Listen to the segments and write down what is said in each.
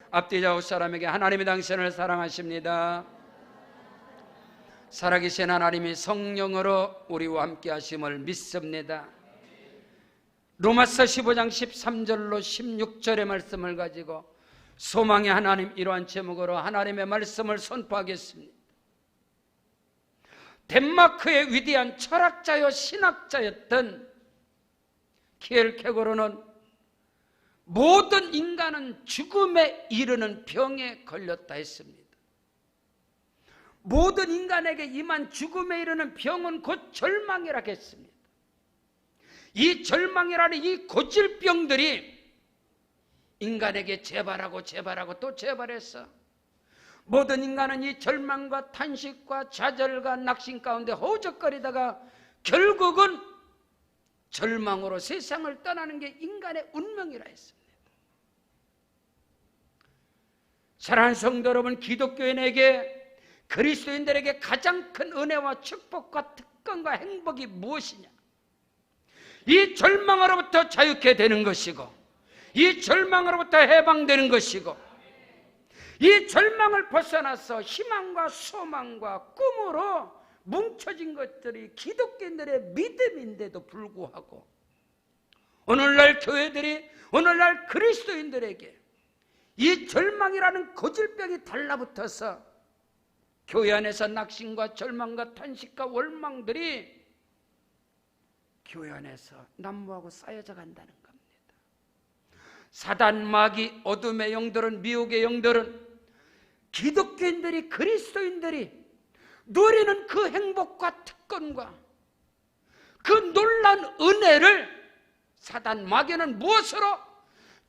앞뒤좌우 사람에게 하나님이 당신을 사랑하십니다. 살아계신 하나님이 성령으로 우리와 함께 하심을 믿습니다. 로마서 15장 13절로 16절의 말씀을 가지고 소망의 하나님, 이러한 제목으로 하나님의 말씀을 선포하겠습니다. 덴마크의 위대한 철학자요 신학자였던 키엘케고르는 모든 인간은 죽음에 이르는 병에 걸렸다 했습니다. 모든 인간에게 임한 죽음에 이르는 병은 곧 절망이라 했습니다. 이 절망이라는 이 고질병들이 인간에게 재발하고 또 재발했어. 모든 인간은 이 절망과 탄식과 좌절과 낙심 가운데 허우적거리다가 결국은 절망으로 세상을 떠나는 게 인간의 운명이라 했습니다. 사랑하는 성도 여러분, 기독교인에게, 그리스도인들에게 가장 큰 은혜와 축복과 특권과 행복이 무엇이냐? 이 절망으로부터 자유케 되는 것이고, 이 절망으로부터 해방되는 것이고, 이 절망을 벗어나서 희망과 소망과 꿈으로 뭉쳐진 것들이 기독교인들의 믿음인데도 불구하고 오늘날 교회들이, 오늘날 그리스도인들에게 이 절망이라는 고질병이 달라붙어서 교회 안에서 낙심과 절망과 탄식과 원망들이 교회 안에서 난무하고 쌓여져 간다는 겁니다. 사단, 마귀, 어둠의 영들은, 미혹의 영들은 기독교인들이, 그리스도인들이 누리는 그 행복과 특권과 그 놀라운 은혜를 사단, 마귀는 무엇으로?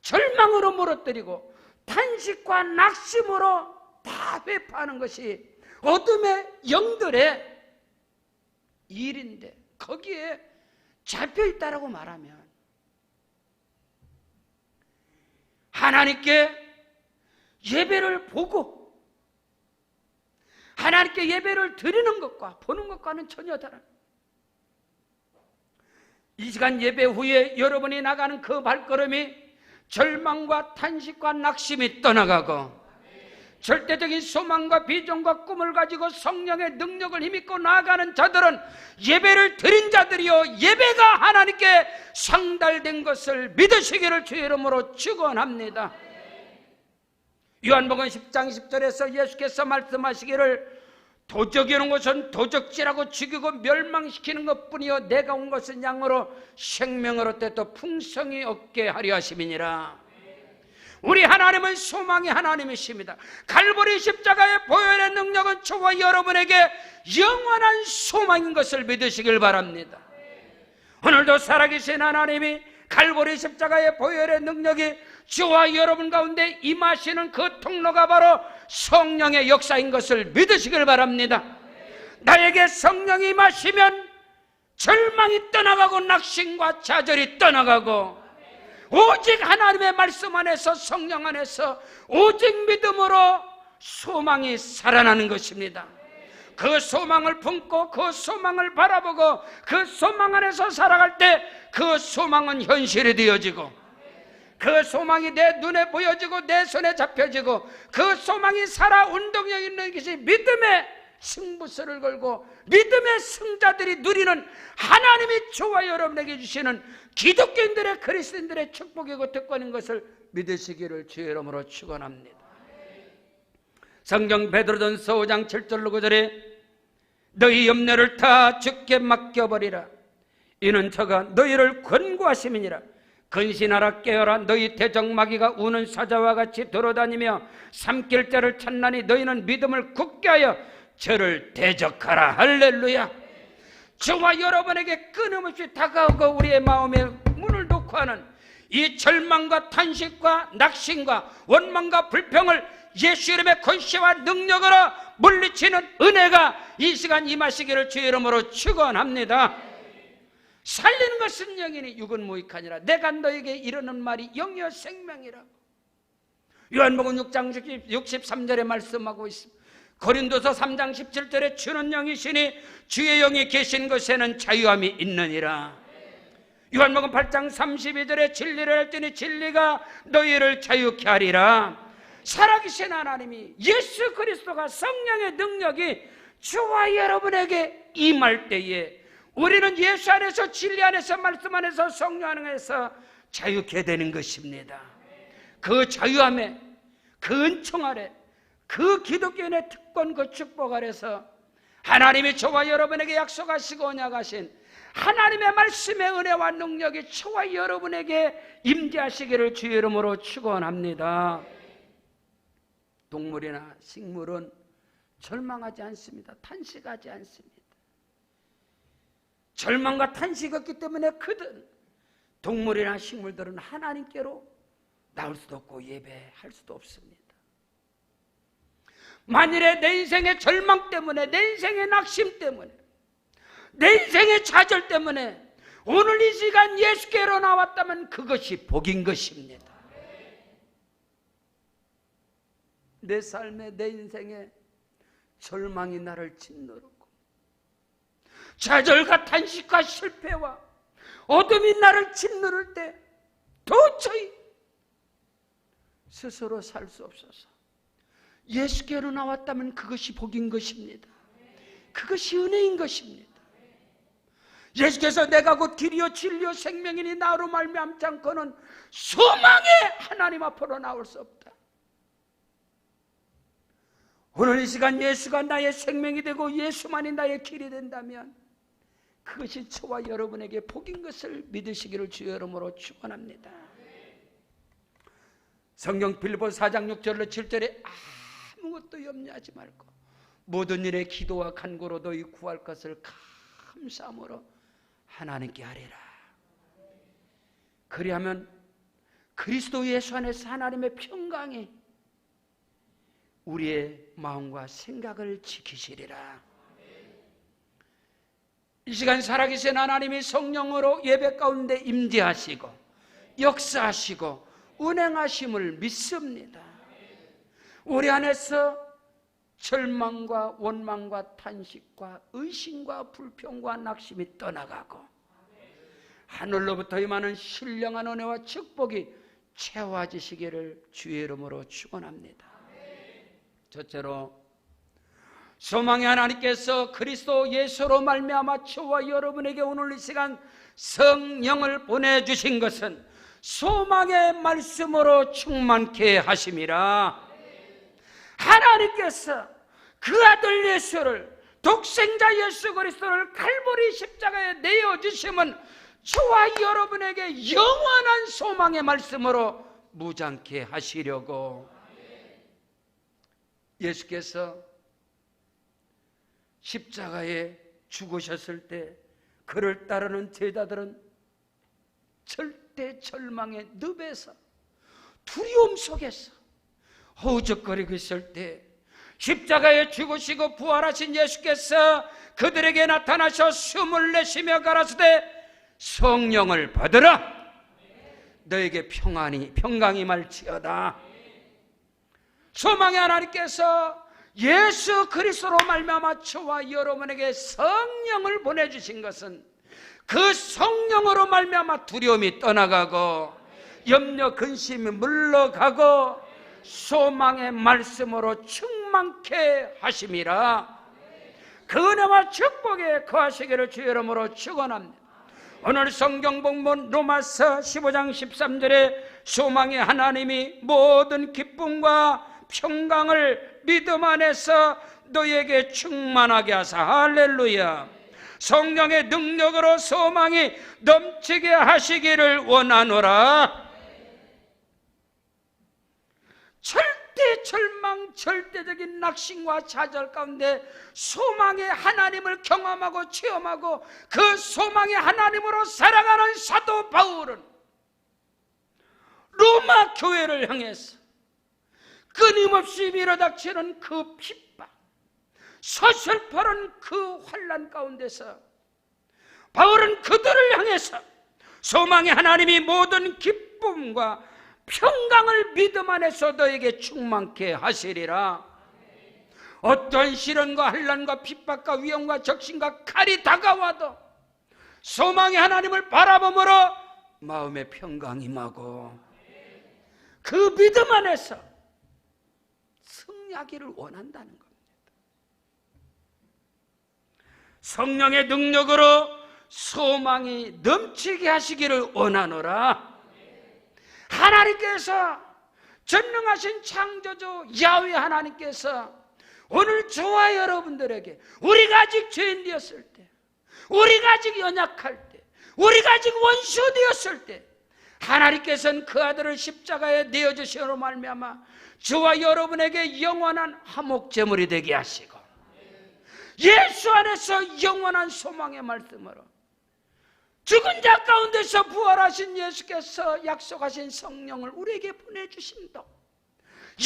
절망으로 무너뜨리고 탄식과 낙심으로 다 회파하는 것이 어둠의 영들의 일인데, 거기에 잡혀있다라고 말하면 하나님께 예배를 보고 하나님께 예배를 드리는 것과 보는 것과는 전혀 다른, 이 시간 예배 후에 여러분이 나가는 그 발걸음이 절망과 탄식과 낙심이 떠나가고 절대적인 소망과 비전과 꿈을 가지고 성령의 능력을 힘입고 나아가는 자들은 예배를 드린 자들이요, 예배가 하나님께 상달된 것을 믿으시기를 주의 이름으로 축원합니다. 요한복음 10장 10절에서 예수께서 말씀하시기를 도적이 오는 것은 도적질하고 죽이고 멸망시키는 것뿐이요 내가 온 것은 양으로 생명을 얻되 또 풍성히 얻게 하려 하심이니라. 우리 하나님은 소망의 하나님이십니다. 갈보리 십자가의 보혈의 능력은 저와 여러분에게 영원한 소망인 것을 믿으시길 바랍니다. 오늘도 살아계신 하나님이 갈보리 십자가의 보혈의 능력이 저와 여러분 가운데 임하시는 그 통로가 바로 성령의 역사인 것을 믿으시길 바랍니다. 나에게 성령이 임하시면 절망이 떠나가고 낙심과 좌절이 떠나가고 오직 하나님의 말씀 안에서, 성령 안에서 오직 믿음으로 소망이 살아나는 것입니다. 그 소망을 품고 그 소망을 바라보고 그 소망 안에서 살아갈 때 그 소망은 현실이 되어지고, 그 소망이 내 눈에 보여지고 내 손에 잡혀지고, 그 소망이 살아 운동력 있는 것이 믿음의 승부수를 걸고 믿음의 승자들이 누리는 하나님이 저와 여러분에게 주시는 기독교인들의, 그리스도인들의 축복이고 특권인 것을 믿으시기를 주의 이름으로 축원합니다. 성경 베드로전서 5장 7절로 9절에 너희 염려를 다 주께 맡겨버리라. 이는 저가 너희를 권고하심이니라. 근신하라, 깨어라. 너희 대적마귀가 우는 사자와 같이 돌아다니며 삼킬 자를 찾나니 너희는 믿음을 굳게 하여 저를 대적하라. 할렐루야. 저와 여러분에게 끊임없이 다가오고 우리의 마음에 문을 놓고 하는 이 절망과 탄식과 낙심과 원망과 불평을 예수 이름의 권세와 능력으로 물리치는 은혜가 이 시간 임하시기를 주의 이름으로 축원합니다. 살리는 것은 영이니 육은 무익하니라. 내가 너에게 이르는 말이 영이요 생명이라고 요한복음 6장 63절에 말씀하고 있습니다. 고린도서 3장 17절에 주는 영이시니 주의 영이 계신 곳에는 자유함이 있느니라. 요한복음 8장 32절에 진리를 알지니 진리가 너희를 자유케 하리라. 살아계신 하나님이 예수 그리스도가 성령의 능력이 저와 여러분에게 임할 때에 우리는 예수 안에서 진리 안에서 말씀 안에서 성령 안에서 자유케 되는 것입니다. 그 자유함에 그 은총 아래 그 기독교인의 특권 그 축복 아래서 하나님이 저와 여러분에게 약속하시고 언약하신 하나님의 말씀의 은혜와 능력이 저와 여러분에게 임재하시기를 주의 이름으로 축원합니다. 동물이나 식물은 절망하지 않습니다. 탄식하지 않습니다. 절망과 탄식이 없기 때문에 그들 동물이나 식물들은 하나님께로 나올 수도 없고 예배할 수도 없습니다. 만일에 내 인생의 절망 때문에, 내 인생의 낙심 때문에, 내 인생의 좌절 때문에 오늘 이 시간 예수께로 나왔다면 그것이 복인 것입니다. 내 삶에, 내 인생에 절망이 나를 짓누르고 좌절과 탄식과 실패와 어둠이 나를 짓누를 때 도저히 스스로 살 수 없어서 예수께로 나왔다면 그것이 복인 것입니다. 그것이 은혜인 것입니다. 예수께서 내가 곧 길이요 진리요 생명이니 나로 말미암지 않고는 소망에 하나님 앞으로 나올 수 없다. 오늘 이 시간 예수가 나의 생명이 되고 예수만이 나의 길이 된다면 그것이 저와 여러분에게 복인 것을 믿으시기를 주의 이름으로 축원합니다. 성경 빌립보서 4장 6절로 7절에 아무것도 염려하지 말고 모든 일에 기도와 간구로 너희 구할 것을 감사함으로 하나님께 아뢰라. 그리하면 그리스도 예수 안에서 하나님의 평강이 우리의 마음과 생각을 지키시리라. 이 시간 살아계신 하나님이 성령으로 예배 가운데 임재하시고 역사하시고 운행하심을 믿습니다. 우리 안에서 절망과 원망과 탄식과 의심과 불평과 낙심이 떠나가고 하늘로부터 임하는 신령한 은혜와 축복이 채워지시기를 주의 이름으로 축원합니다. 첫째로 소망의 하나님께서 그리스도 예수로 말미암아 저와 여러분에게 오늘 이 시간 성령을 보내주신 것은 소망의 말씀으로 충만케 하심이라. 하나님께서 그 아들 예수를 독생자 예수 그리스도를 칼보리 십자가에 내어주심은 저와 여러분에게 영원한 소망의 말씀으로 무장케 하시려고 예수께서 십자가에 죽으셨을 때 그를 따르는 제자들은 절대 절망의 늪에서 두려움 속에서 허우적거리고 있을 때 십자가에 죽으시고 부활하신 예수께서 그들에게 나타나셔 숨을 내쉬며 가라사대 성령을 받으라. 너에게 평강이 말지어다. 소망의 하나님께서 예수 그리스도로 말미암아 저와 여러분에게 성령을 보내주신 것은 그 성령으로 말미암아 두려움이 떠나가고 염려 근심이 물러가고 소망의 말씀으로 충만케 하심이라. 그 은혜와 축복에 거하시기를 주의 이름으로 축원합니다. 오늘 성경 본문 로마서 15장 13절에 소망의 하나님이 모든 기쁨과 평강을 믿음 안에서 너에게 충만하게 하사 할렐루야. 성령의 능력으로 소망이 넘치게 하시기를 원하노라. 절대 절망, 절대적인 낙심과 좌절 가운데 소망의 하나님을 경험하고 체험하고 그 소망의 하나님으로 살아가는 사도 바울은 로마 교회를 향해서 끊임없이 밀어닥치는 그 핍박, 서슬퍼런 그 환난 가운데서 바울은 그들을 향해서 소망의 하나님이 모든 기쁨과 평강을 믿음 안에서 너에게 충만케 하시리라. 어떤 시련과 환난과 핍박과 위험과 적신과 칼이 다가와도 소망의 하나님을 바라봄으로 마음의 평강이 임하고 그 믿음 안에서 승리하기를 원한다는 겁니다. 성령의 능력으로 소망이 넘치게 하시기를 원하노라. 하나님께서, 전능하신 창조주 야훼 하나님께서 오늘 저와 여러분들에게, 우리가 아직 죄인 되었을 때, 우리가 아직 연약할 때, 우리가 아직 원수 되었을 때, 하나님께서는 그 아들을 십자가에 내어주시므로 말미암아 저와 여러분에게 영원한 화목제물이 되게 하시고, 예수 안에서 영원한 소망의 말씀으로 죽은 자 가운데서 부활하신 예수께서 약속하신 성령을 우리에게 보내주심도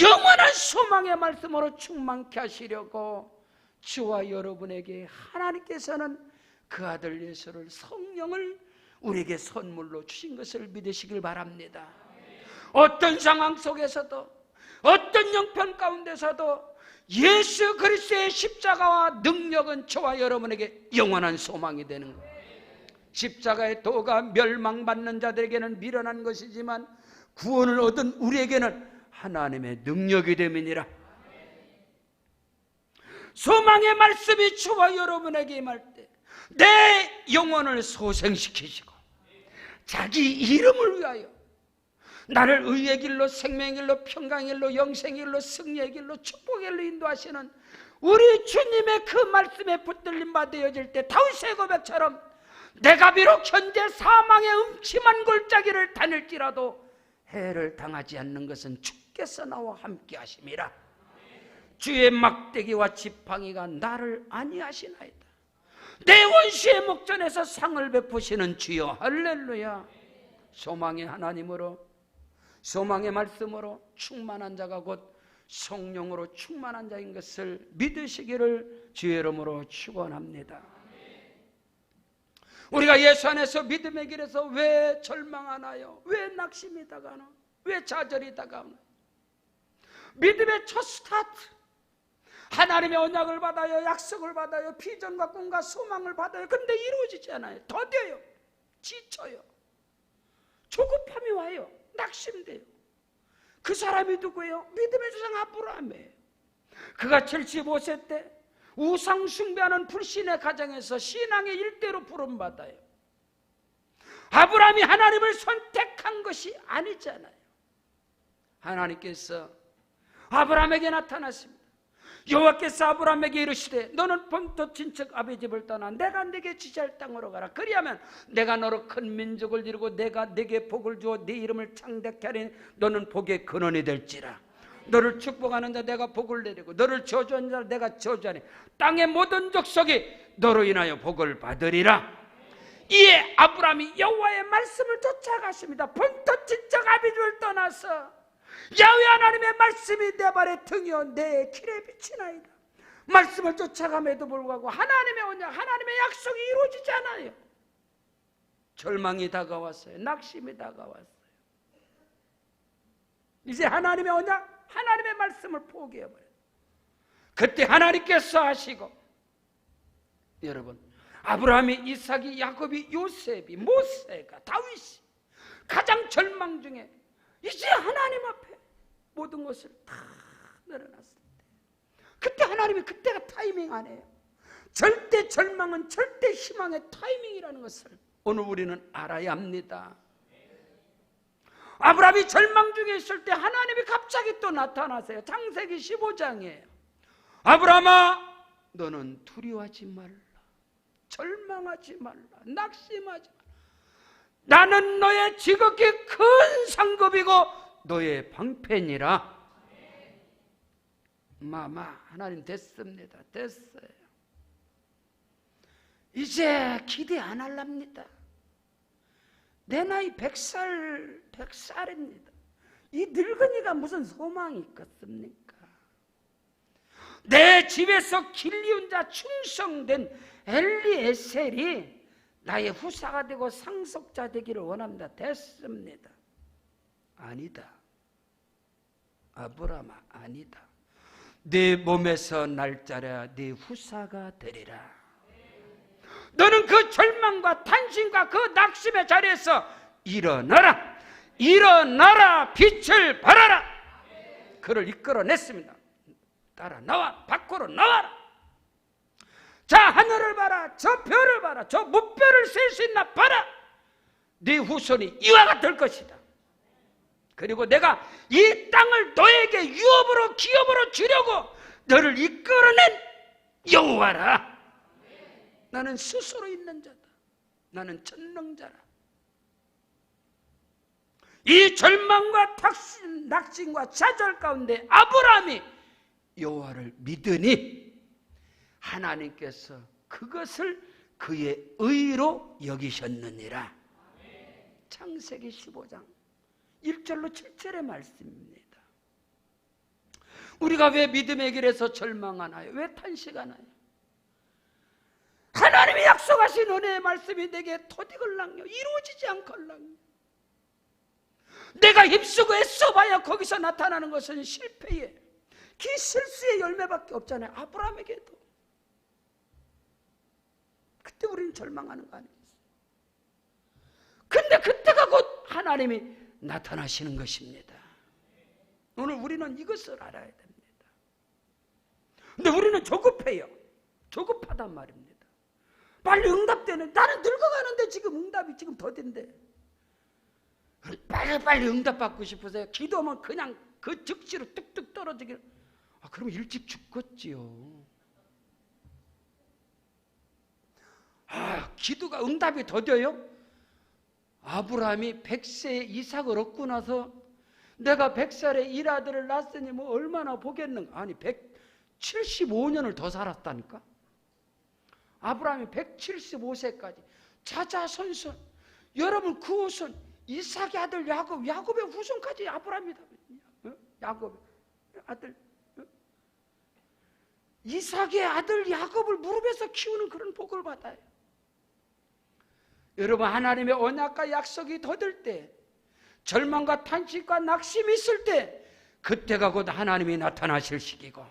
영원한 소망의 말씀으로 충만케 하시려고 저와 여러분에게 하나님께서는 그 아들 예수를, 성령을 우리에게 선물로 주신 것을 믿으시길 바랍니다. 어떤 상황 속에서도, 어떤 형편 가운데서도 예수 그리스도의 십자가와 능력은 저와 여러분에게 영원한 소망이 되는 거예요. 십자가의 도가 멸망받는 자들에게는 미련한 것이지만 구원을 얻은 우리에게는 하나님의 능력이 됨이니라. 소망의 말씀이 저와 여러분에게 임할 때 내 영혼을 소생시키시고 자기 이름을 위하여 나를 의의 길로, 생명의 길로, 평강의 길로, 영생의 길로, 승리의 길로, 축복의 길로 인도하시는 우리 주님의 그 말씀에 붙들림 바 되어질 때 다윗의 고백처럼 내가 비록 현재 사망의 음침한 골짜기를 다닐지라도 해를 당하지 않는 것은 주께서 나와 함께 하심이라. 주의 막대기와 지팡이가 나를 안위하시나이다. 내 원수의 목전에서 상을 베푸시는 주여, 할렐루야. 소망의 하나님으로, 소망의 말씀으로 충만한 자가 곧 성령으로 충만한 자인 것을 믿으시기를 주의 이름으로 축원합니다. 우리가 예수 안에서 믿음의 길에서 왜 절망하나요? 왜 낙심이 다가오나? 왜 좌절이 다가오나? 믿음의 첫 스타트, 하나님의 언약을 받아요, 약속을 받아요, 비전과 꿈과 소망을 받아요. 근데 이루어지지 않아요. 더뎌요, 지쳐요, 조급함이 와요, 낙심돼요. 그 사람이 누구예요? 믿음의 조상 아브라함이에요. 그가 75세 때 우상 숭배하는 불신의 가정에서 신앙의 일대로 부름받아요. 아브라함이 하나님을 선택한 것이 아니잖아요. 하나님께서 아브라함에게 나타났습니다. 여호와께서 아브라함에게 이르시되 너는 본토 친척 아비 집을 떠나 내가 네게 지시할 땅으로 가라. 그리하면 내가 너로 큰 민족을 이루고 내가 네게 복을 주어 네 이름을 창대케 하리니 너는 복의 근원이 될지라. 너를 축복하는 자 내가 복을 내리고 너를 저주하는 자 내가 저주하니 땅의 모든 족속이 너로 인하여 복을 받으리라. 이에 아브라함이 여호와의 말씀을 쫓아갔습니다. 본토 친척 아비 집을 떠나서 야훼 하나님의 말씀이 내 발에 등이어 내 길에 비치나이다. 말씀을 쫓아감에도 불구하고 하나님의 언약, 하나님의 약속이 이루어지지 않아요. 절망이 다가왔어요. 낙심이 다가왔어요. 이제 하나님의 언약, 하나님의 말씀을 포기해버려요. 그때 하나님께서 하시고, 여러분, 아브라함이, 이삭이, 야곱이, 요셉이, 모세가, 다윗이 가장 절망 중에 이제 하나님 앞에 모든 것을 다 내려놨을 때, 그때 하나님이, 그때가 타이밍 아니에요. 절대 절망은 절대 희망의 타이밍이라는 것을 오늘 우리는 알아야 합니다. 아브라함이 절망 중에 있을 때 하나님이 갑자기 또 나타나세요. 창세기 15장이에요. 아브라함아, 너는 두려워하지 말라, 절망하지 말라, 낙심하지 말라. 나는 너의 지극히 큰 상급이고 너의 방편이라. 마마, 하나님 됐습니다. 됐어요. 이제 기대 안 할랍니다. 내 나이 100살입니다. 이 늙은이가 무슨 소망이 있겠습니까? 내 집에서 길리운 자 충성된 엘리에셀이 나의 후사가 되고 상속자 되기를 원합니다. 됐습니다. 아니다. 아브라함아, 아니다. 네 몸에서 날짜라 네 후사가 되리라. 너는 그 절망과 탄심과 그 낙심의 자리에서 일어나라. 일어나라. 빛을 발하라. 그를 이끌어냈습니다. 가라. 나와. 밖으로 나와라. 자, 하늘을 봐라. 저 별을 봐라. 저 무별을 셀 수 있나 봐라. 네 후손이 이와 같을 것이다. 그리고 내가 이 땅을 너에게 유업으로 기업으로 주려고 너를 이끌어낸 여호와라. 나는 스스로 있는 자다. 나는 전능자라. 이 절망과 낙심과 좌절 가운데 아브라함이 여호와를 믿으니 하나님께서 그것을 그의 의로 여기셨느니라. 창세기 15장 1절로 7절의 말씀입니다. 우리가 왜 믿음의 길에서 절망하나요? 왜 탄식하나요? 하나님이 약속하신 은혜의 말씀이 내게 토디걸랑요 이루어지지 않걸랑요. 내가 힘쓰고 애써봐야 거기서 나타나는 것은 실패의 기실수의 열매밖에 없잖아요. 아브라함에게도. 그때 우리는 절망하는 거 아니겠어요? 근데 그때가 곧 하나님이 나타나시는 것입니다. 오늘 우리는 이것을 알아야 됩니다. 근데 우리는 조급해요. 조급하단 말입니다. 빨리 응답되는, 나는 늙어가는데 지금 응답이 지금 더딘데 빨리 응답받고 싶으세요? 기도하면 그냥 그 즉시로 뚝뚝 떨어지길. 그럼 일찍 죽겠지요. 기도가 응답이 더뎌요? 아브라함이 100세에 이삭을 얻고 나서 내가 100살에 일아들을 낳았으니 뭐 얼마나 보겠는가. 아니 175년을 더 살았다니까. 아브라함이 175세까지 자자손손. 여러분 그 후손 이삭의 아들 야곱, 야곱의 후손까지 아브라함이다. 야곱의 아들, 이삭의 아들 야곱을 무릎에서 키우는 그런 복을 받아요. 여러분 하나님의 언약과 약속이 더딜 때, 절망과 탄식과 낙심이 있을 때, 그때가 곧 하나님이 나타나실 시기고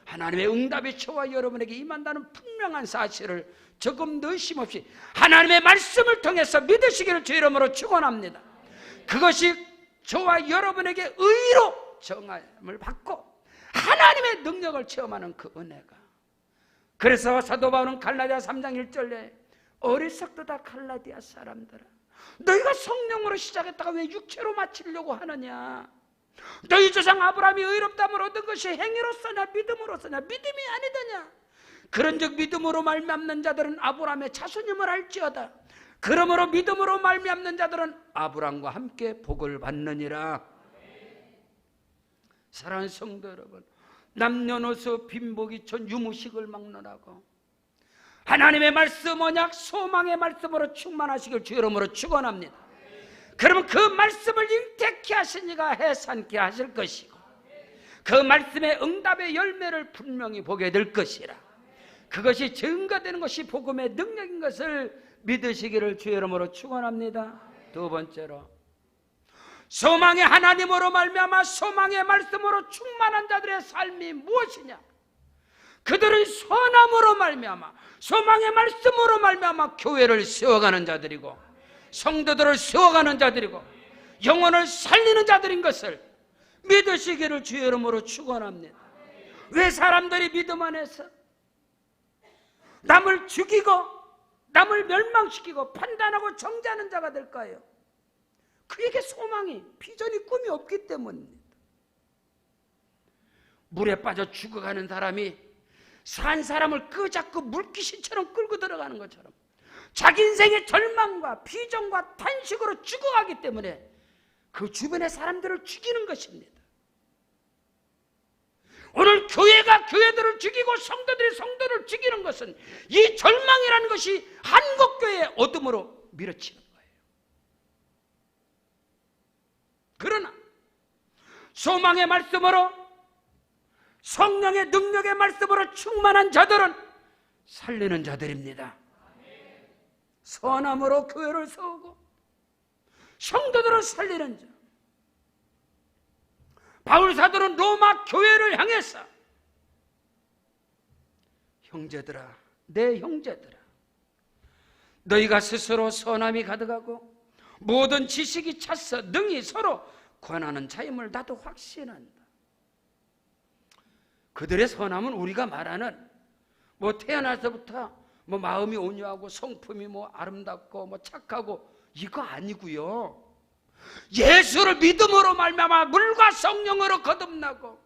하나님의 응답이 저와 여러분에게 임한다는 분명한 사실을 조금 의심 없이 하나님의 말씀을 통해서 믿으시기를 주 이름으로 축원합니다. 그것이 저와 여러분에게 의로 정함을 받고 하나님의 능력을 체험하는 그 은혜가. 그래서 사도 바울은 갈라디아 3장 1절에 어리석도다 갈라디아 사람들아, 너희가 성령으로 시작했다가 왜 육체로 마치려고 하느냐. 너희 조상 아브라함이 의롭다함을 얻은 것이 행위로서냐 믿음으로서냐. 믿음이 아니더냐. 그런즉 믿음으로 말미암는 자들은 아브라함의 자손임을 알지어다. 그러므로 믿음으로 말미암는 자들은 아브라함과 함께 복을 받느니라. 사랑하는 성도 여러분, 남녀노소 빈복이천 유무식을 막론하고 하나님의 말씀 언약 소망의 말씀으로 충만하시길 주 이름으로 축원합니다. 그러면 그 말씀을 인택케 하신 이가 해산케 하실 것이고 그 말씀의 응답의 열매를 분명히 보게 될 것이라. 그것이 증거되는 것이 복음의 능력인 것을 믿으시기를 주 이름으로 축원합니다. 두 번째로, 소망의 하나님으로 말미암아 소망의 말씀으로 충만한 자들의 삶이 무엇이냐. 그들은 선함으로 말미암아 소망의 말씀으로 말미암아 교회를 세워가는 자들이고 성도들을 세워가는 자들이고 영혼을 살리는 자들인 것을 믿으시기를 주 이름으로 축원합니다. 왜 사람들이 믿음 안에서 남을 죽이고 남을 멸망시키고 판단하고 정죄하는 자가 될까요? 그에게 소망이, 비전이, 꿈이 없기 때문입니다. 물에 빠져 죽어가는 사람이 산 사람을 끄잡고 물귀신처럼 끌고 들어가는 것처럼 자기 인생의 절망과 비전과 탄식으로 죽어가기 때문에 그 주변의 사람들을 죽이는 것입니다. 오늘 교회가 교회들을 죽이고 성도들이 성도를 죽이는 것은 이 절망이라는 것이 한국교회의 어둠으로 밀어치는 거예요. 그러나 소망의 말씀으로 성령의 능력의 말씀으로 충만한 자들은 살리는 자들입니다. 선함으로 교회를 세우고 성도들을 살리는 자. 바울 사도는 로마 교회를 향해서 형제들아, 내 형제들아, 너희가 스스로 선함이 가득하고 모든 지식이 찼어 능히 서로 권하는 자임을 나도 확신한다. 그들의 선함은 우리가 말하는 뭐 태어나서부터 뭐 마음이 온유하고 성품이 뭐 아름답고 뭐 착하고 이거 아니고요. 예수를 믿음으로 말미암아 물과 성령으로 거듭나고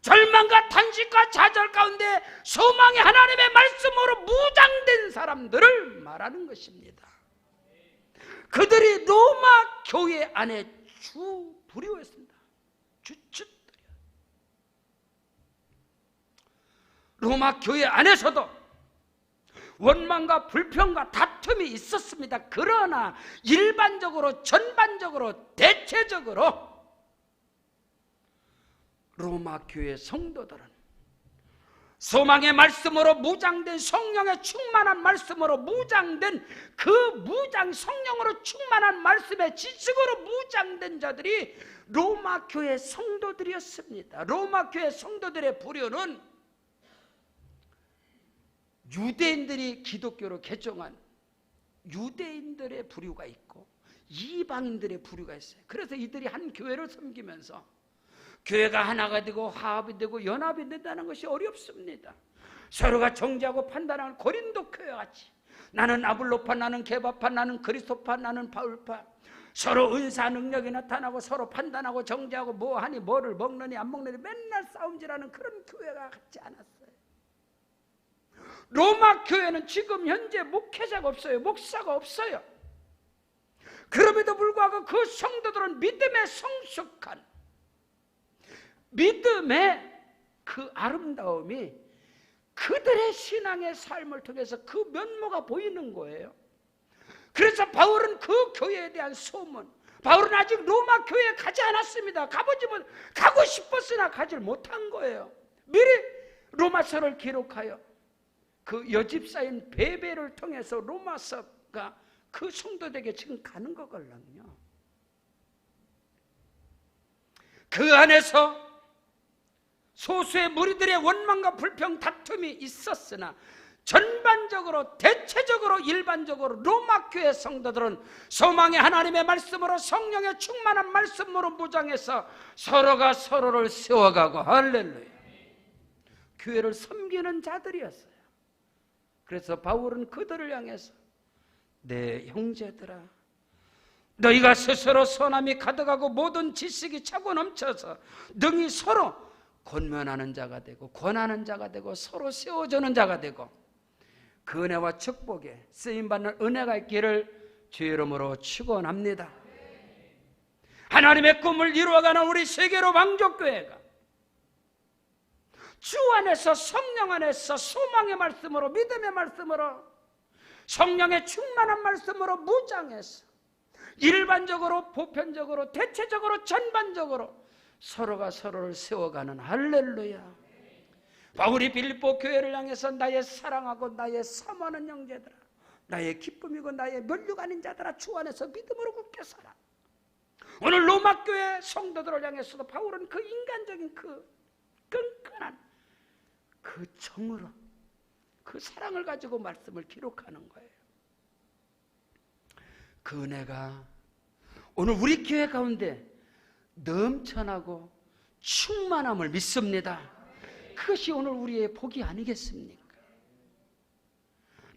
절망과 탄식과 좌절 가운데 소망의 하나님의 말씀으로 무장된 사람들을 말하는 것입니다. 그들이 로마 교회 안에 주 부류였습니다. 주춧들이요. 로마 교회 안에서도 원망과 불평과 다툼이 있었습니다. 그러나 일반적으로, 전반적으로, 대체적으로 로마 교회 성도들은 소망의 말씀으로 무장된, 성령의 충만한 말씀으로 무장된, 그 무장, 성령으로 충만한 말씀의 지식으로 무장된 자들이 로마 교회 성도들이었습니다. 로마 교회 성도들의 부류는 유대인들이 기독교로 개종한 유대인들의 부류가 있고 이방인들의 부류가 있어요. 그래서 이들이 한 교회를 섬기면서 교회가 하나가 되고 화합이 되고 연합이 된다는 것이 어렵습니다. 서로가 정죄하고 판단하는 고린도 교회 같이 나는 아볼로파, 나는 게바파, 나는 그리스도파, 나는 바울파, 서로 은사 능력이 나타나고 서로 판단하고 정죄하고 뭐하니 뭐를 먹느니 안 먹느니 맨날 싸움질하는 그런 교회가 같지 않았어요. 로마 교회는 지금 현재 목회자가 없어요. 목사가 없어요. 그럼에도 불구하고 그 성도들은 믿음에 성숙한, 믿음의 그 아름다움이 그들의 신앙의 삶을 통해서 그 면모가 보이는 거예요. 그래서 바울은 그 교회에 대한 소문, 바울은 아직 로마 교회에 가지 않았습니다. 가고 싶었으나 가지 못한 거예요. 미리 로마서를 기록하여 그 여집사인 베베를 통해서 로마서가 그 성도들에게 지금 가는 거걸랑요. 그 안에서 소수의 무리들의 원망과 불평, 다툼이 있었으나 전반적으로, 대체적으로, 일반적으로 로마 교회 성도들은 소망의 하나님의 말씀으로, 성령의 충만한 말씀으로 무장해서 서로가 서로를 세워가고, 할렐루야, 교회를 섬기는 자들이었어요. 그래서 바울은 그들을 향해서 내 형제들아, 너희가 스스로 선함이 가득하고 모든 지식이 차고 넘쳐서 능히 서로 권면하는 자가 되고 권하는 자가 되고 서로 세워주는 자가 되고 그 은혜와 축복에 쓰임받는 은혜가 있기를 주의 이름으로 축원합니다. 하나님의 꿈을 이루어가는 우리 세계로 왕족교회가 주 안에서, 성령 안에서 소망의 말씀으로, 믿음의 말씀으로, 성령의 충만한 말씀으로 무장해서 일반적으로, 보편적으로, 대체적으로, 전반적으로 서로가 서로를 세워가는, 할렐루야. 바울이 빌립보 교회를 향해서 나의 사랑하고 나의 사모하는 형제들아, 나의 기쁨이고 나의 면류관인 자들아, 주 안에서 믿음으로 굳게 살아. 오늘 로마 교회 성도들을 향해서도 바울은 그 인간적인 그 끈끈한 그 정으로, 그 사랑을 가지고 말씀을 기록하는 거예요. 그 은혜가 오늘 우리 교회 가운데 넘쳐나고 충만함을 믿습니다. 그것이 오늘 우리의 복이 아니겠습니까?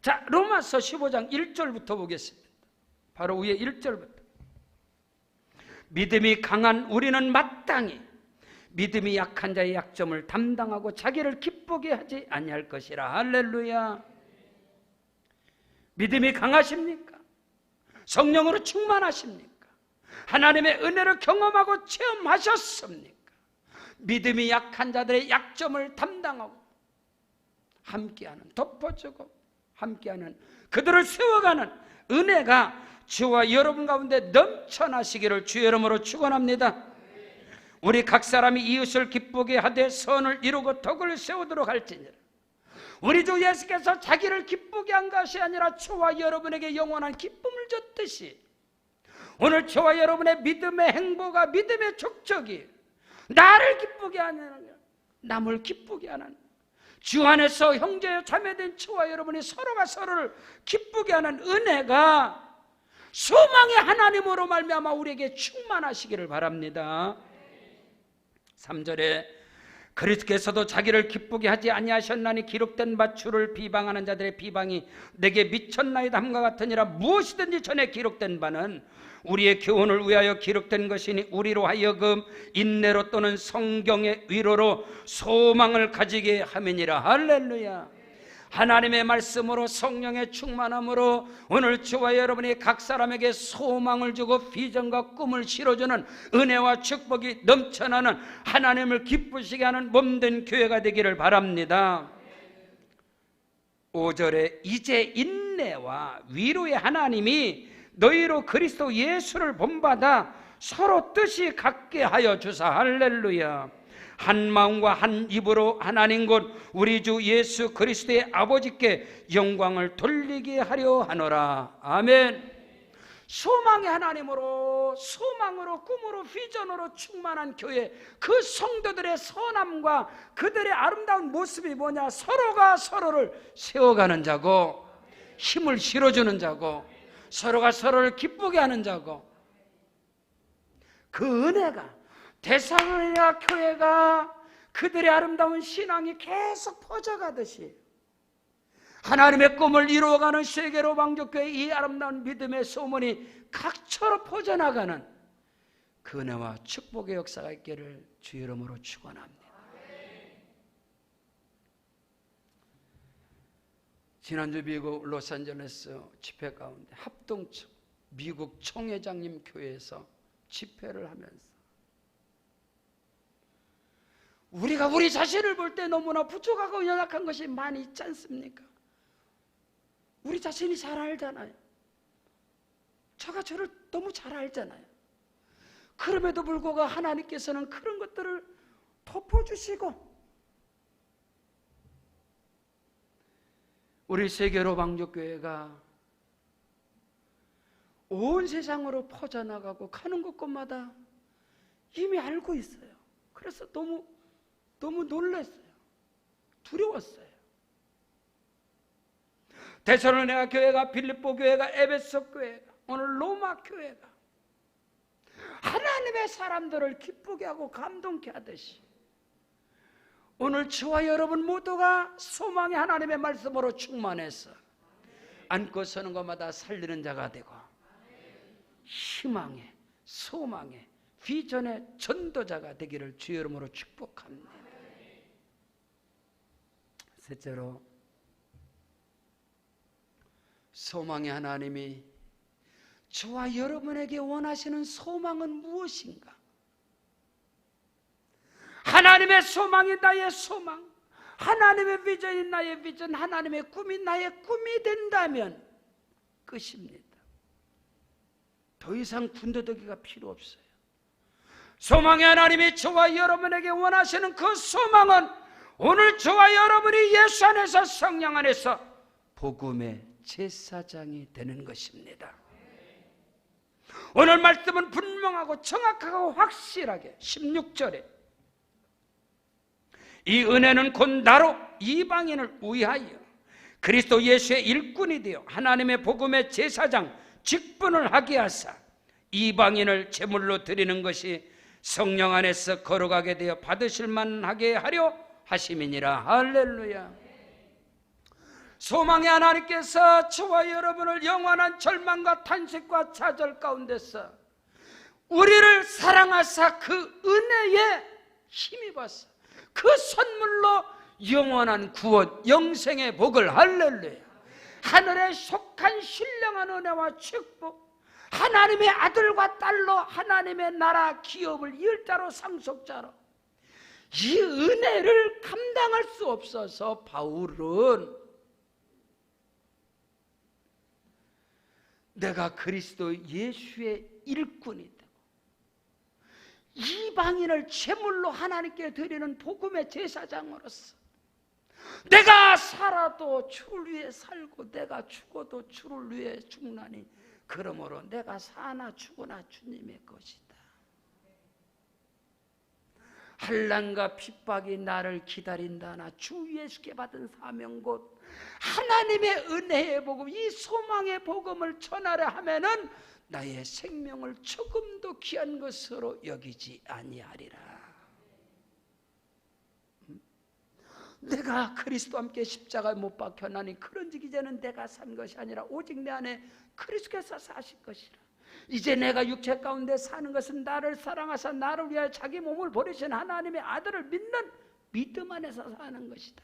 자, 로마서 15장 1절부터 보겠습니다. 바로 위에 1절부터. 믿음이 강한 우리는 마땅히 믿음이 약한 자의 약점을 담당하고 자기를 기쁘게 하지 아니할 것이라. 할렐루야. 믿음이 강하십니까? 성령으로 충만하십니까? 하나님의 은혜를 경험하고 체험하셨습니까? 믿음이 약한 자들의 약점을 담당하고 함께하는, 덮어주고 함께하는, 그들을 세워가는 은혜가 저와 여러분 가운데 넘쳐나시기를 주의 이름으로 축원합니다. 우리 각 사람이 이웃을 기쁘게 하되 선을 이루고 덕을 세우도록 할지니라. 우리 주 예수께서 자기를 기쁘게 한 것이 아니라 저와 여러분에게 영원한 기쁨을 줬듯이 오늘 저와 여러분의 믿음의 행보가, 믿음의 족적이 나를 기쁘게 하는, 남을 기쁘게 하는, 주 안에서 형제 자매된 저와 여러분이 서로가 서로를 기쁘게 하는 은혜가 소망의 하나님으로 말미암아 우리에게 충만하시기를 바랍니다. 3절에 그리스도께서도 자기를 기쁘게 하지 아니하셨나니 기록된 바 주를 비방하는 자들의 비방이 내게 미쳤나이다 함과 같으니라. 무엇이든지 전에 기록된 바는 우리의 교훈을 위하여 기록된 것이니 우리로 하여금 인내로 또는 성경의 위로로 소망을 가지게 함이니라. 할렐루야. 하나님의 말씀으로 성령의 충만함으로 오늘 저와 여러분이 각 사람에게 소망을 주고 비전과 꿈을 실어주는 은혜와 축복이 넘쳐나는 하나님을 기쁘시게 하는 몸된 교회가 되기를 바랍니다. 5절에 이제 인내와 위로의 하나님이 너희로 그리스도 예수를 본받아 서로 뜻이 같게 하여 주사. 할렐루야. 한 마음과 한 입으로 하나님 곧 우리 주 예수 그리스도의 아버지께 영광을 돌리게 하려 하노라. 아멘. 소망의 하나님으로, 소망으로, 꿈으로, 비전으로 충만한 교회, 그 성도들의 선함과 그들의 아름다운 모습이 뭐냐? 서로가 서로를 세워가는 자고, 힘을 실어주는 자고, 서로가 서로를 기쁘게 하는 자고, 그 은혜가 데살로니가 교회가 그들의 아름다운 신앙이 계속 퍼져가듯이 하나님의 꿈을 이루어가는 세계로 왕족교회의 이 아름다운 믿음의 소문이 각처로 퍼져나가는 그 은혜와 축복의 역사가 있기를 주 이름으로 축원합니다. 지난주 미국 로스앤젤레스 집회 가운데 합동측 미국 총회장님 교회에서 집회를 하면서 우리가 우리 자신을 볼 때 너무나 부족하고 연약한 것이 많이 있지 않습니까? 우리 자신이 잘 알잖아요. 저가 저를 너무 잘 알잖아요. 그럼에도 불구하고 하나님께서는 그런 것들을 덮어주시고 우리 세계로 방족교회가 온 세상으로 퍼져나가고 가는 곳곳마다 이미 알고 있어요. 그래서 너무 놀랐어요. 두려웠어요. 데살로니가 교회가, 빌립보 교회가, 에베소 교회가, 오늘 로마 교회가 하나님의 사람들을 기쁘게 하고 감동케 하듯이 오늘 저와 여러분 모두가 소망의 하나님의 말씀으로 충만해서 앉고 서는 것마다 살리는 자가 되고 희망의, 소망의, 비전의 전도자가 되기를 주의 이름으로 축복합니다. 셋째로, 소망의 하나님이 저와 여러분에게 원하시는 소망은 무엇인가? 하나님의 소망이 나의 소망, 하나님의 비전이 나의 비전, 하나님의 꿈이 나의 꿈이 된다면 끝입니다. 더 이상 군더더기가 필요 없어요. 소망의 하나님이 저와 여러분에게 원하시는 그 소망은 오늘 저와 여러분이 예수 안에서, 성령 안에서 복음의 제사장이 되는 것입니다. 오늘 말씀은 분명하고 정확하고 확실하게 16절에 이 은혜는 곧 나로 이방인을 위하여 그리스도 예수의 일꾼이 되어 하나님의 복음의 제사장 직분을 하게 하사 이방인을 제물로 드리는 것이 성령 안에서 걸어가게 되어 받으실 만하게 하려 하심이니라. 할렐루야. 소망의 하나님께서 저와 여러분을 영원한 절망과 탄식과 좌절 가운데서 우리를 사랑하사 그 은혜에 힘입어서 그 선물로 영원한 구원, 영생의 복을, 할렐루야, 하늘에 속한 신령한 은혜와 축복, 하나님의 아들과 딸로 하나님의 나라 기업을 일자로 상속자로 이 은혜를 감당할 수 없어서 바울은 내가 그리스도 예수의 일꾼이 되고 이방인을 제물로 하나님께 드리는 복음의 제사장으로서 내가 살아도 주를 위해 살고 내가 죽어도 주를 위해 죽나니 그러므로 내가 사나 죽으나 주님의 것이다. 환난과 핍박이 나를 기다린다. 나 주 예수께 받은 사명 곧 하나님의 은혜의 복음, 이 소망의 복음을 전하려 하면은 나의 생명을 조금도 귀한 것으로 여기지 아니하리라. 내가 그리스도와 함께 십자가에 못 박혔나니 그런즉 이제는 내가 산 것이 아니라 오직 내 안에 그리스도께서 사신 것이라. 이제 내가 육체 가운데 사는 것은 나를 사랑하사 나를 위하여 자기 몸을 버리신 하나님의 아들을 믿는 믿음 안에서 사는 것이다.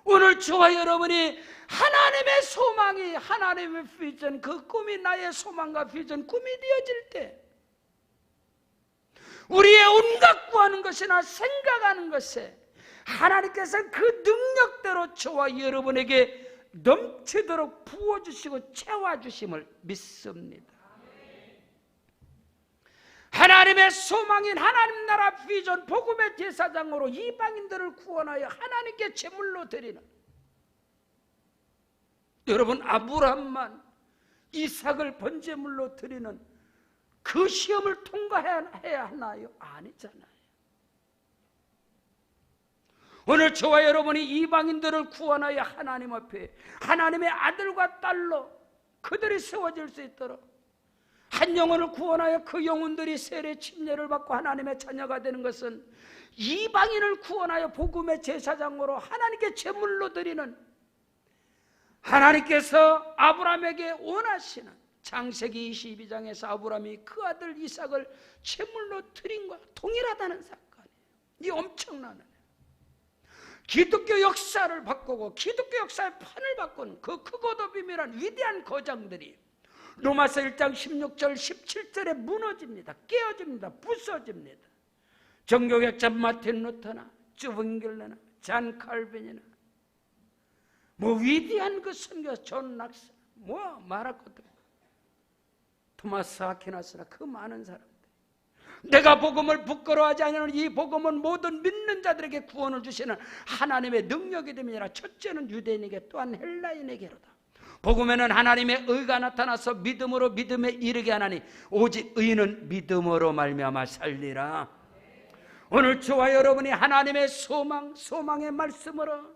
오늘 저와 여러분이 하나님의 소망이, 하나님의 비전, 그 꿈이 나의 소망과 비전, 꿈이 되어질 때 우리의 온갖 구하는 것이나 생각하는 것에 하나님께서 그 능력대로 저와 여러분에게 넘치도록 부어주시고 채워주심을 믿습니다. 하나님의 소망인 하나님 나라 비전 복음의 제사장으로 이방인들을 구원하여 하나님께 제물로 드리는, 여러분 아브라함만 이삭을 번제물로 드리는 그 시험을 통과해야 하나요? 아니잖아요. 오늘 저와 여러분이 이방인들을 구원하여 하나님 앞에 하나님의 아들과 딸로 그들이 세워질 수 있도록, 한 영혼을 구원하여 그 영혼들이 세례 침례를 받고 하나님의 자녀가 되는 것은 이방인을 구원하여 복음의 제사장으로 하나님께 제물로 드리는, 하나님께서 아브라함에게 원하시는 창세기 22장에서 아브라함이 그 아들 이삭을 제물로 드린 것과 동일하다는 사건이에요. 이 엄청나는 기독교 역사를 바꾸고 기독교 역사의 판을 바꾸는 그 크고도 비밀한 위대한 거장들이 로마서 1장 16절 17절에 무너집니다. 깨어집니다. 부서집니다. 정교학자 마틴 루터나 주븐길러나 잔 칼빈이나 위대한 그 선교사 존 락스, 말할 것도 없고 토마스 아퀴나스나 그 많은 사람들, 내가 복음을 부끄러워하지 않는 이 복음은 모든 믿는 자들에게 구원을 주시는 하나님의 능력이 됨이니라. 첫째는 유대인에게 또한 헬라인에게로다. 복음에는 하나님의 의가 나타나서 믿음으로 믿음에 이르게 하나니 오직 의인은 믿음으로 말미암아 살리라. 오늘 저와 여러분이 하나님의 소망의 말씀으로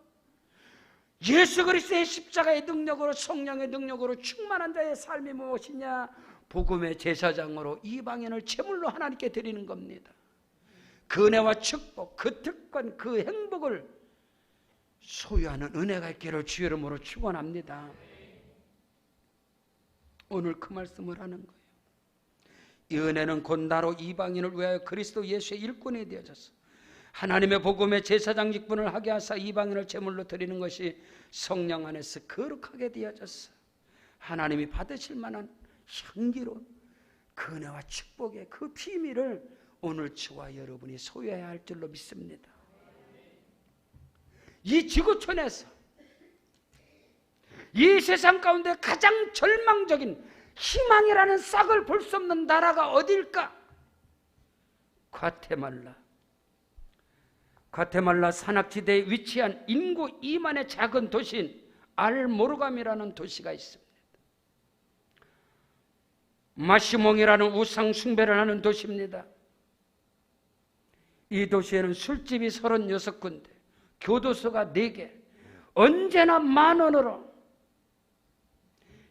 예수 그리스도의 십자가의 능력으로 성령의 능력으로 충만한 자의 삶이 무엇이냐? 복음의 제사장으로 이방인을 제물로 하나님께 드리는 겁니다. 그 은혜와 축복, 그 특권, 그 행복을 소유하는 은혜가 있기를 주 이름으로 축원합니다. 오늘 그 말씀을 하는 거예요. 이 은혜는 곧 나로 이방인을 위하여 그리스도 예수의 일꾼이 되어져서 하나님의 복음의 제사장 직분을 하게 하사 이방인을 제물로 드리는 것이 성령 안에서 거룩하게 되어져서 하나님이 받으실 만한 향기로운 그 은혜와 축복의 그 비밀을 오늘 저와 여러분이 소유해야 할 줄로 믿습니다. 이 지구촌에서 이 세상 가운데 가장 절망적인 희망이라는 싹을 볼 수 없는 나라가 어딜까? 과테말라 산악지대에 위치한 인구 2만의 작은 도시인 알모르감이라는 도시가 있습니다. 마시몽이라는 우상 숭배를 하는 도시입니다. 이 도시에는 술집이 36군데, 교도소가 4개, 언제나 만원으로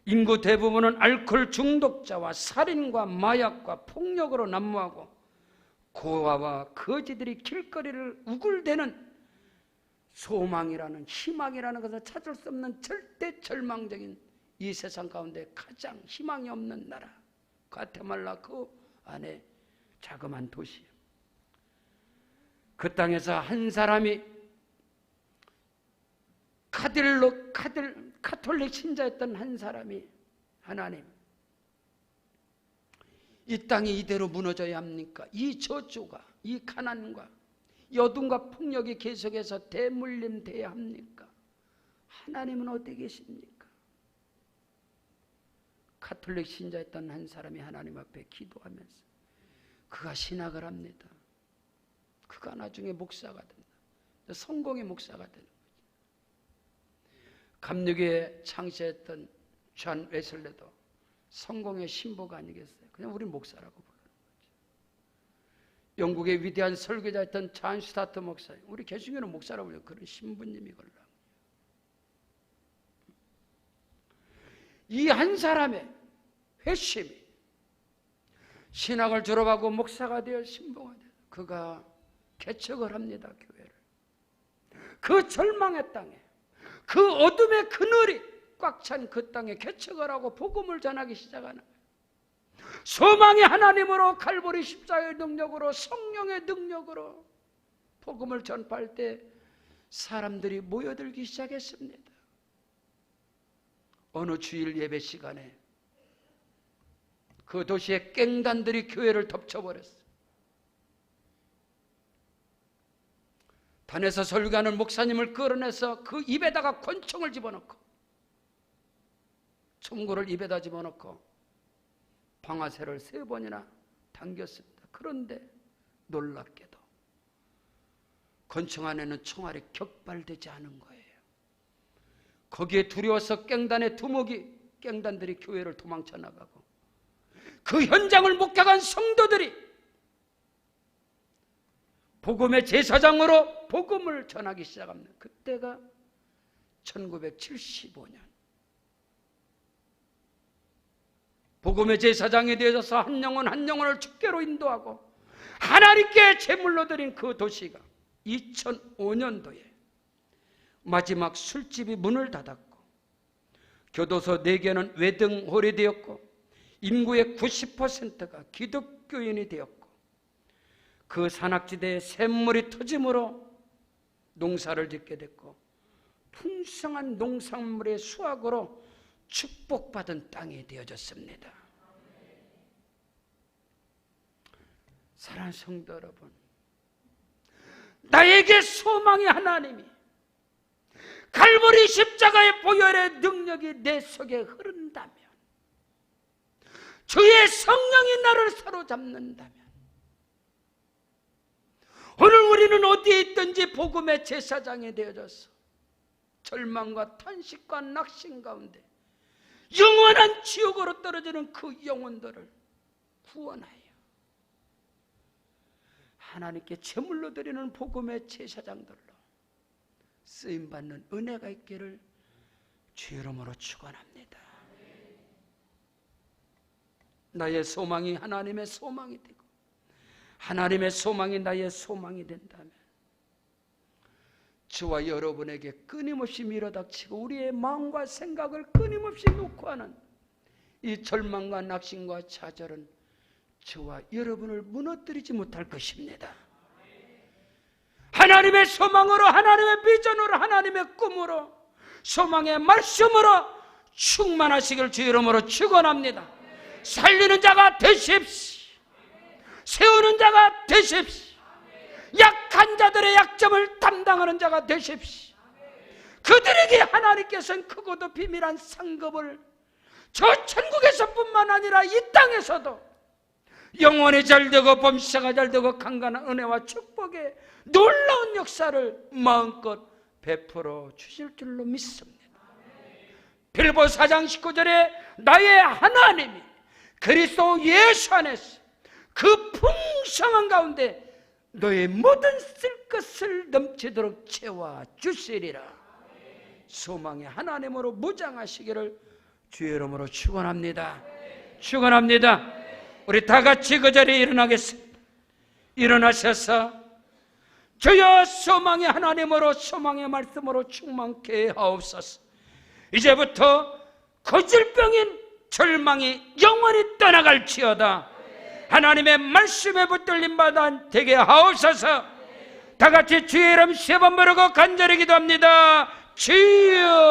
인구 대부분은 알코올 중독자와 살인과 마약과 폭력으로 난무하고 고아와 거지들이 길거리를 우글대는 소망이라는 희망이라는 것을 찾을 수 없는 절대 절망적인 이 세상 가운데 가장 희망이 없는 나라 과테말라 그 안에 자그마한 도시예요. 그 땅에서 한 사람이 카톨릭 신자였던 한 사람이 하나님, 이 땅이 이대로 무너져야 합니까? 이 저주가, 이 가난과 이 어둠과 폭력이 계속해서 대물림돼야 합니까? 하나님은 어디 계십니까? 카톨릭 신자였던 한 사람이 하나님 앞에 기도하면서 그가 신학을 합니다. 그가 나중에 목사가 된다. 성공의 목사가 되는 거죠. 감리교에 창시했던 존 웨슬레도 성공의 신부가 아니겠어요? 그냥 우리 목사라고 부르는 거죠. 영국의 위대한 설교자였던 존 스타트 목사, 우리 개신교는 목사라고 해요. 그런 신부님이걸라. 이 한 사람의 회심이 신학을 졸업하고 목사가 되어 신부가 되어 그가 개척을 합니다. 교회를. 그 절망의 땅에, 그 어둠의 그늘이 꽉 찬 그 땅에 개척을 하고 복음을 전하기 시작하는 거예요. 소망의 하나님으로 갈보리 십자가의 능력으로 성령의 능력으로 복음을 전파할 때 사람들이 모여들기 시작했습니다. 어느 주일 예배 시간에 그 도시의 깽단들이 교회를 덮쳐버렸어요. 단에서 설교하는 목사님을 끌어내서 그 입에다가 권총을 집어넣고 총구를 입에다 집어넣고 방아쇠를 3번이나 당겼습니다. 그런데 놀랍게도 권총 안에는 총알이 격발되지 않은 거예요. 거기에 두려워서 깽단의 두목이 깽단들이 교회를 도망쳐 나가고 그 현장을 목격한 성도들이 복음의 제사장으로 복음을 전하기 시작합니다. 그때가 1975년. 복음의 제사장이 되어서 한 영혼 한 영혼을 주께로 인도하고 하나님께 제물로 드린 그 도시가 2005년도에 마지막 술집이 문을 닫았고 교도소 4개는 외등홀이 되었고 인구의 90%가 기독교인이 되었고 그 산악지대에 샘물이 터짐으로 농사를 짓게 됐고 풍성한 농산물의 수확으로 축복받은 땅이 되어졌습니다. 사랑하는 성도 여러분, 나에게 소망의 하나님이 갈보리 십자가의 보혈의 능력이 내 속에 흐른다면, 주의 성령이 나를 사로잡는다면, 오늘 우리는 어디에 있든지 복음의 제사장이 되어져서 절망과 탄식과 낙심 가운데 영원한 지옥으로 떨어지는 그 영혼들을 구원하여 하나님께 제물로 드리는 복음의 제사장들로 쓰임받는 은혜가 있기를 주의 이름으로 축원합니다. 나의 소망이 하나님의 소망이 되고 하나님의 소망이 나의 소망이 된다면 저와 여러분에게 끊임없이 밀어닥치고 우리의 마음과 생각을 끊임없이 놓고 하는 이 절망과 낙심과 좌절은 저와 여러분을 무너뜨리지 못할 것입니다. 하나님의 소망으로, 하나님의 비전으로, 하나님의 꿈으로, 소망의 말씀으로 충만하시길 주 이름으로 축원합니다. 살리는 자가 되십시오. 세우는 자가 되십시오. 약한 자들의 약점을 담당하는 자가 되십시오. 그들에게 하나님께서는 크고도 비밀한 상급을 저 천국에서뿐만 아니라 이 땅에서도 영원히 잘되고 범사가 잘되고 강간한 은혜와 축복의 놀라운 역사를 마음껏 베풀어 주실 줄로 믿습니다. 빌보 4장 19절에 나의 하나님이 그리스도 예수 안에서 그 풍성한 가운데 너의 모든 쓸 것을 넘치도록 채워 주시리라. 소망의 하나님으로 무장하시기를 주의 이름으로 축원합니다. 축원합니다. 우리 다 같이 그 자리에 일어나겠습니다. 일어나셔서 주여 소망의 하나님으로 소망의 말씀으로 충만케 하옵소서. 이제부터 거질병인 절망이 영원히 떠나갈지어다. 하나님의 말씀에 붙들림 받아 되게 하옵소서. 다 같이 주의 이름 3번 부르고 간절히 기도합니다. 주여